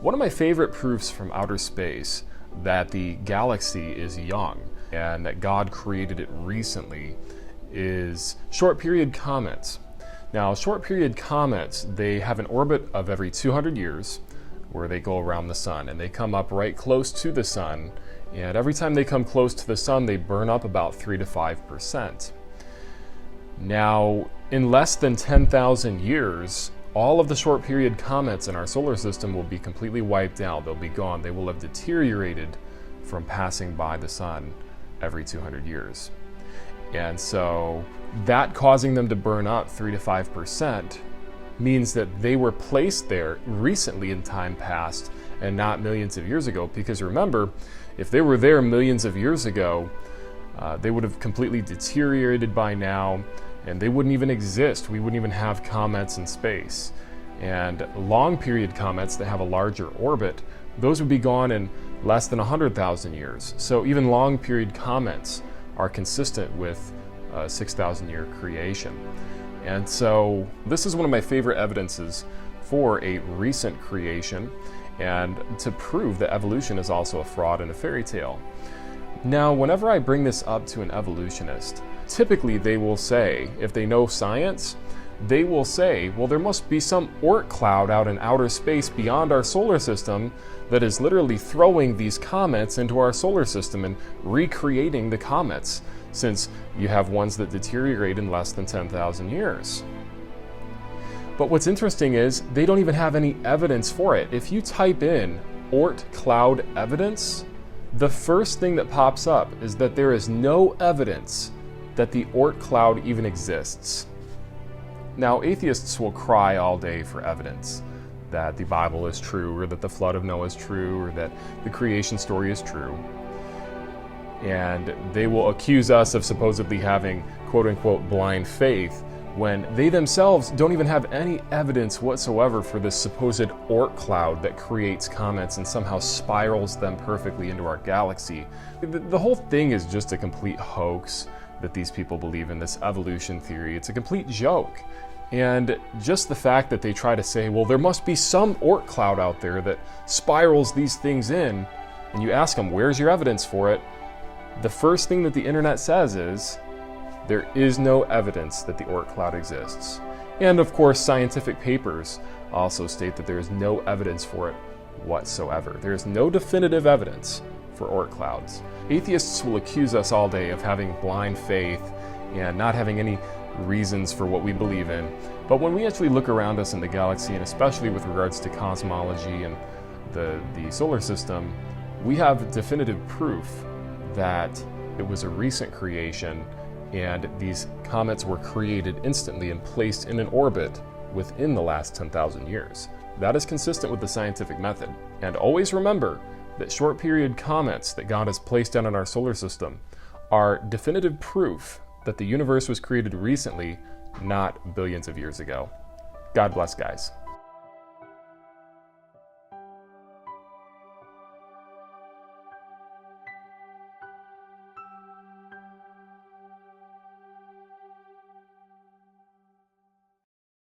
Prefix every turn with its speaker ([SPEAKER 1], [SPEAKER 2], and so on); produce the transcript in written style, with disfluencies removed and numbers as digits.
[SPEAKER 1] One of my favorite proofs from outer space that the galaxy is young and that God created it recently is short period comets. Now, short period comets, they have an orbit of every 200 years where they go around the sun, and they come up right close to the sun, and every time they come close to the sun, they burn up about 3 to 5%. Now, in less than 10,000 years, all of the short period comets in our solar system will be completely wiped out. They'll be gone. They will have deteriorated from passing by the sun every 200 years. And so that causing them to burn up 3 to 5% means that they were placed there recently in time past and not millions of years ago. Because remember, if they were there millions of years ago, they would have completely deteriorated by now, and they wouldn't even exist. We wouldn't even have comets in space. And long period comets that have a larger orbit, those would be gone in less than 100,000 years. So even long period comets are consistent with 6,000 year creation. And so this is one of my favorite evidences for a recent creation, and to prove that evolution is also a fraud and a fairy tale. Now, whenever I bring this up to an evolutionist, typically they will say, if they know science, they will say, well, there must be some Oort cloud out in outer space beyond our solar system that is literally throwing these comets into our solar system and recreating the comets, since you have ones that deteriorate in less than 10,000 years. But what's interesting is they don't even have any evidence for it. If you type in Oort cloud evidence, the first thing that pops up is that there is no evidence that the Oort cloud even exists. Now, atheists will cry all day for evidence that the Bible is true, or that the flood of Noah is true, or that the creation story is true. And they will accuse us of supposedly having quote-unquote blind faith when they themselves don't even have any evidence whatsoever for this supposed Oort cloud that creates comets and somehow spirals them perfectly into our galaxy. The whole thing is just a complete hoax that these people believe in, this evolution theory. It's a complete joke. And just the fact that they try to say, well, there must be some Oort cloud out there that spirals these things in, and you ask them, where's your evidence for it? The first thing that the internet says is, there is no evidence that the Oort cloud exists. And of course, scientific papers also state that there is no evidence for it whatsoever. There is no definitive evidence for Oort clouds. Atheists will accuse us all day of having blind faith and not having any reasons for what we believe in. But when we actually look around us in the galaxy, and especially with regards to cosmology and the solar system, we have definitive proof that it was a recent creation, and these comets were created instantly and placed in an orbit within the last 10,000 years. That is consistent with the scientific method. And always remember that short period comets that God has placed down in our solar system are definitive proof that the universe was created recently, not billions of years ago. God bless, guys.